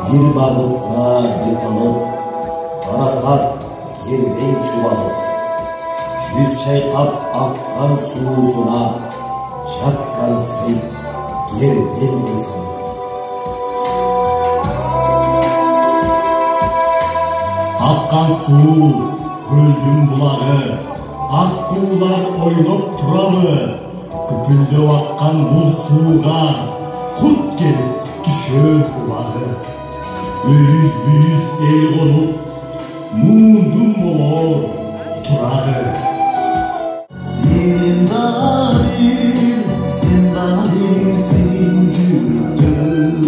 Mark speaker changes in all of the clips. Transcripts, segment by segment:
Speaker 1: Bir бағытқа бет алып, баратат кербең шұбалып, жүз чайқап аққан суызына жатқан сый кербен бесін. Аққан су, көлдің бұлағы, аққулар ойнап тұрамы, күпілдеп аққан бұл суға құрт келіп düşür kulağı, öyüz el olup, mundum olur turağı.
Speaker 2: Birim dahil, sen dahilsin cürdüm,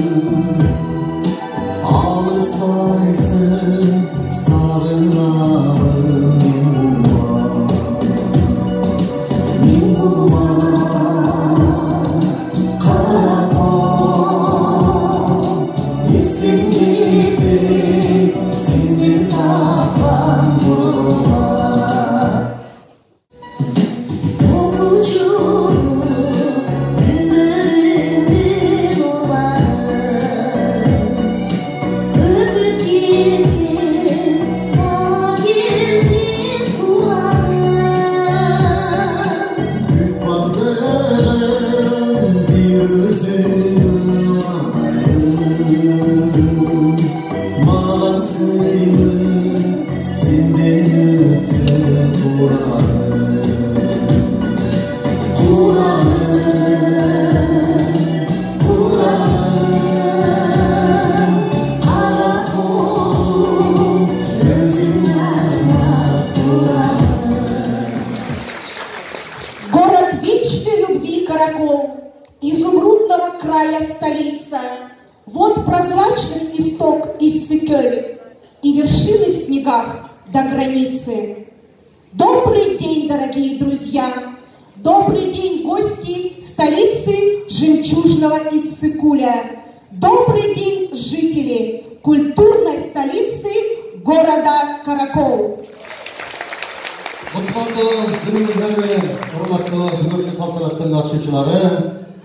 Speaker 2: alışmaysın, sağınarım min bulmam, karakol, isim gibi, sindir tapan bulmam.
Speaker 3: Каракол, изумрудного края столица, вот прозрачный исток Иссык-Кёль и вершины в снегах до границы. Добрый день, дорогие друзья! Добрый день, гости столицы жемчужного Иссык-Куля! Добрый день, жители культурной столицы города Каракол!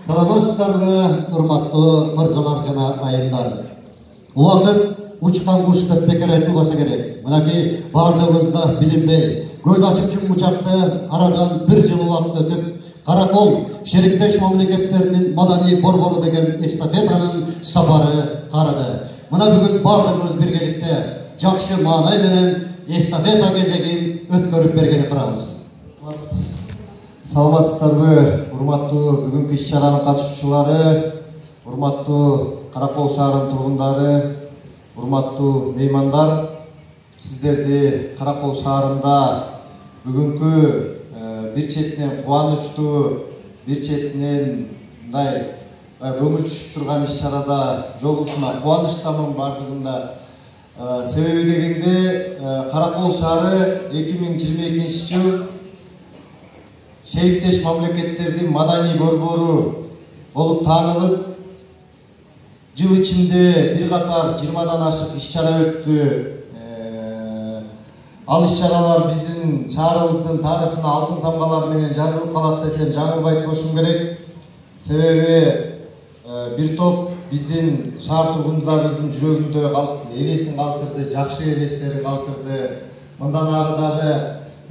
Speaker 4: Саламатсыздарбы, урматтуу мырзалар жана айымдар. Убакыт учкан куш деп бекер айтылбаса керек. Мынакей бардыгыбызга билинбей, көз ачып жумгучакты арадан бир жыл убакыт өтүп, Каракол шериктеш мамлекеттеринин маданий борбору деген эстафетанын сапары карады. Мына бүгүн бардыгыбыз биргеликте жакшы маанай менен эстафета кезегин өткөрүп бергени турабыз. Саламатсыздарбы, урматтуу бүгүнкү иш-чаранын катышуучулары, урматтуу Каракол шаарынын тургундары, урматтуу меймандар, сиздерди Каракол шаарында бүгүнкү бир четинен кубанычтуу, бир четинен мындай көңүл түшүп турган иш-чарада жолугушуна кубанычтамын бардыгында. Себеби дегенде Каракол шаары 2022 жыл шериктеш мамлекеттердин маданий борбору болуп таанылып, жыл ичинде бир катар 20дан ашык иш-чара өттү. Ал иш-чаралар биздин шаарыбыздын тарыхына алтын тамгалар менен жазылып калат десем жаңылбай айтпашым керек. Себеби бир топ биздин шаар тургундарыбыздын жүрөгүндө элесин калтырды, жакшы элестерин калтырды. Мындан ары дагы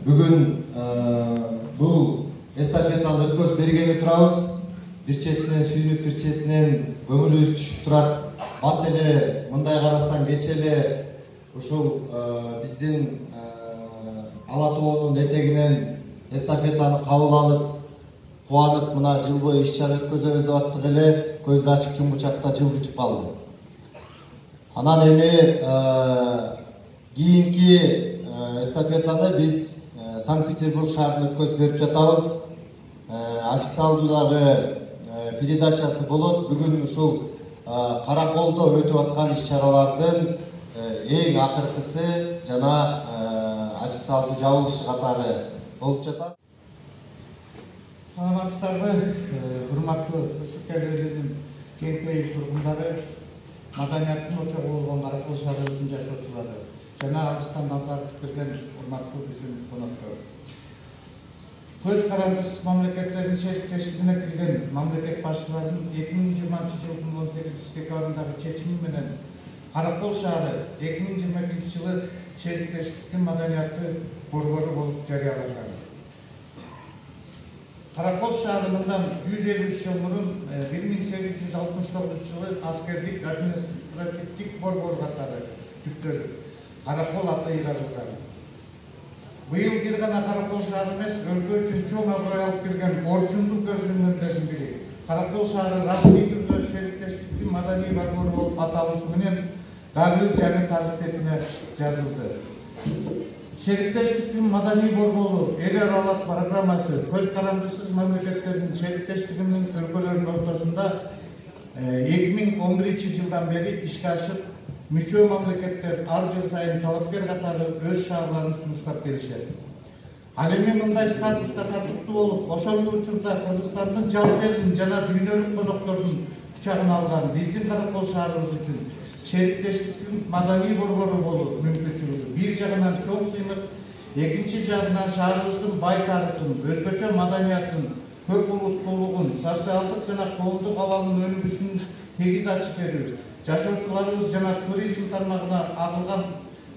Speaker 4: бүгүн бул эстафетаны өткөзүп бергени турабыз. Бир четинен сүйүнүп, бир четинен көңүлүбүз түшүп турат. Бат эле мындай карасаң кече эле ушул биздин Ала тоонун этегинен эстафетаны кабыл алып, кубанып мына жыл бою иш-чара өткөзөбүз деп аттык эле көздү ачып жумгучакта жыл бүтүп калды. Анан эми кийинки эстафетаны биз Санкт-Петербург шаарында өткөзүп берип жатабыз. Официалдуу дагы передачасы болот. Бүгүн ушул Караколдо өтүп аткан иш-чаралардын эң акыркысы жана официалдуу жабылышы катары болуп жатат.
Speaker 5: Саламатсыздарбы, урматтуу Иссык-Көлдүн кеңпейил тургундары, маданияттын очогу болгон Каракол шаарыбыздын жашоочулары жана алыстан тартып келген урматтуу биздин коноктор. көз карандысыз мамлекеттердин шериктештигине кирген мамлекет башчыларынын 2020-жылдын 18-декабрындагы чечими менен Каракол шаары 2022-жылы шериктештиктин маданияты борбору болуп жарыяланган. Каракол шаары мындан 153 жыл мурун 1869 жылы аскердик административдик борбор катары түптөлүп Каракол аты ыйгарылган. Быйыл бир гана Каракол шаары эмес, өлкө үчүн чоң аброй алып келген орчундук көзөмөлдөрдүн бири. Каракол шаары расмий түрдө шериктештиктин маданий борбору болуп аталышы менен дагы жаңы тарих бетине жазылды. Шериктештиктин маданий борбору эл аралык программасы көз карандысыз мамлекеттердин шериктештигинин өлкөлөрүнүн ортосунда 2011 жылдан бери ишке ашып, мүчө мамлекеттер ар жыл сайын талапкер катары өз шаарларын сунуштап келишет. Ал эми мындай статуска татыктуу болуп, ошондой учурда Кыргызстандын жалпы элдин жана дүйнөлүк коноктордун кучагына алган биздин Каракол шаарыбыз үчүн шериктештиктин маданий борбору болуу мүмкүнчүлүгү бир жагынан чоң сыймык, экинчи жагынан шаарыбыздын бай тарыхын, өзгөчө маданиятын, көп улуттуулугун, социалдык жана коомдук абалдын өнүгүшүн тегиз ачып берүү, жашоочуларыбыз жана туризм тармагына агылган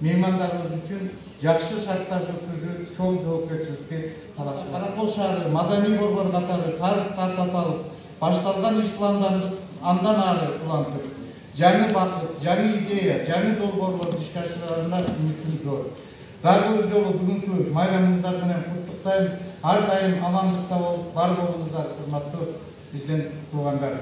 Speaker 5: меймандарыбыз үчүн жакшы шарттарды өткөзүү чоң жоопкерчиликти талап кылат. Каракол шаары маданий борбор катары тарыхка таталып, башталган иш пландарын андан ары улантып, жаңы бакыт, жаңы идея, жаңы долбоорлорду ишке ашыраарына үмүтүм зор. Дагы бир жолу бүгүнкү майрамыңыздар менен куттуктайм. Ар дайым амандыкта болуп, бар болуңуздар, урматтуу биздин туугандар.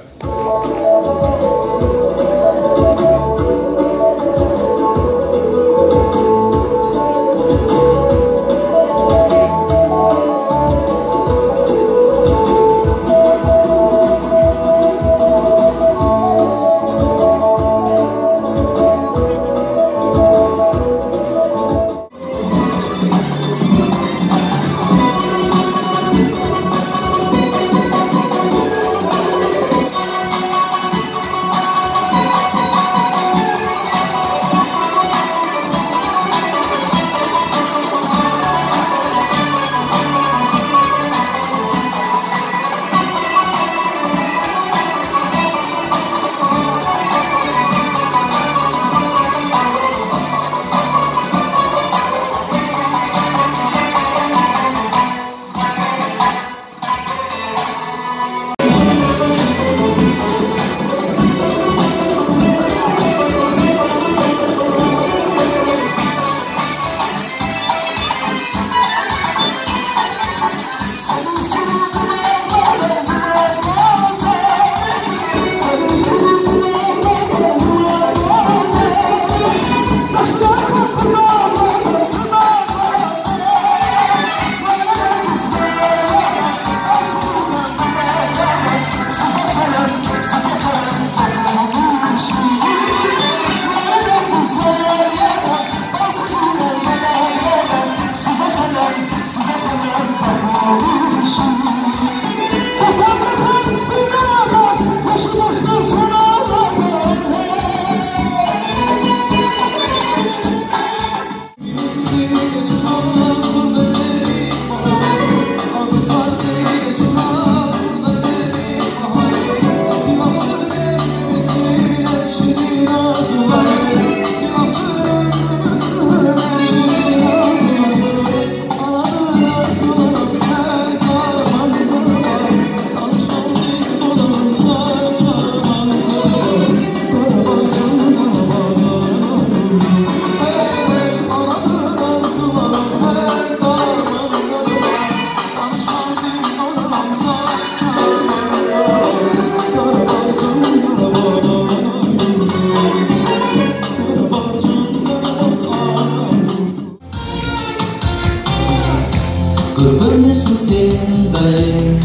Speaker 2: Görünürsün sen dayım,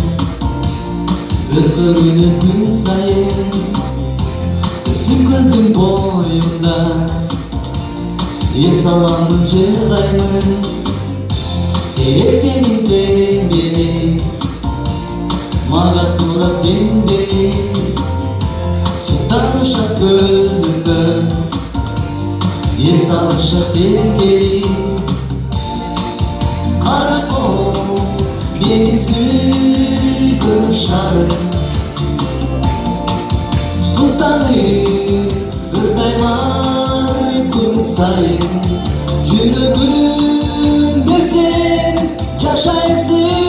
Speaker 2: özgürlüğün gün sayın, süngüldün boyunda, yesalamın jırdayın, erkenin beri, maga turak beri, sudan uşak öldürdün, yesalışak erkeri, Karakol, beni шары Султаны ырдаймар күн сайын Жүрөгүңдө сен жашайсың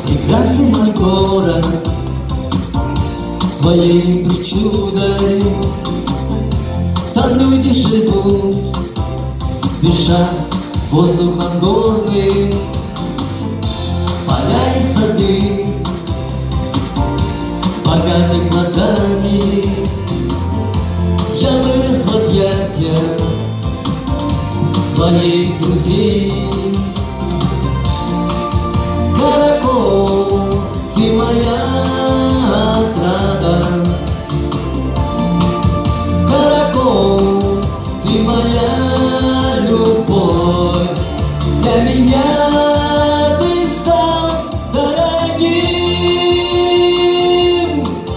Speaker 2: Прекрасный мой город Своей причудой Там люди живут, дыша воздухом горным Поля и сады, богаты плодами Я вырос в объятиях своих друзей Каракол, ты моя отрада Каракол, ты моя любовь Для меня ты стал дорогим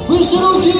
Speaker 2: Выше руки!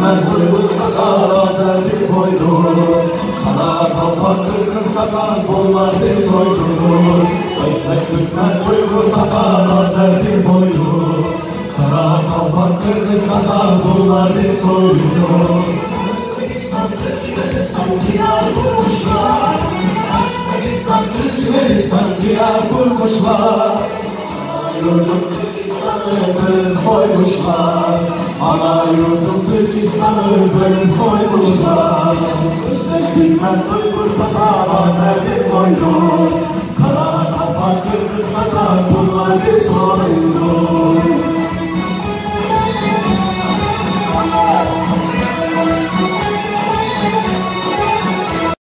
Speaker 6: Türkmen Uygur Tatar Azer bir boydu. Kara kalpak Kırgız Kazak bunlar bir soydu. Özbek Türkmen Uygur Tatar Azer bir boydu. Kara kalpak Kırgız Kazak bunlar bir soydu. Özbekistan Türkmenistan diyar kurmuşlar. Özbekistan Türkmenistan diyar kurmuşlar. Yurdum Türkistan'ı bölüp koymuşlar. Ana yurdum Türkistan'ı bölüp koymuşlar. Özbek Türkmen Uygur Tatar Azer bir boydu. Kara kalpak Kırgız Kazak bunlar bir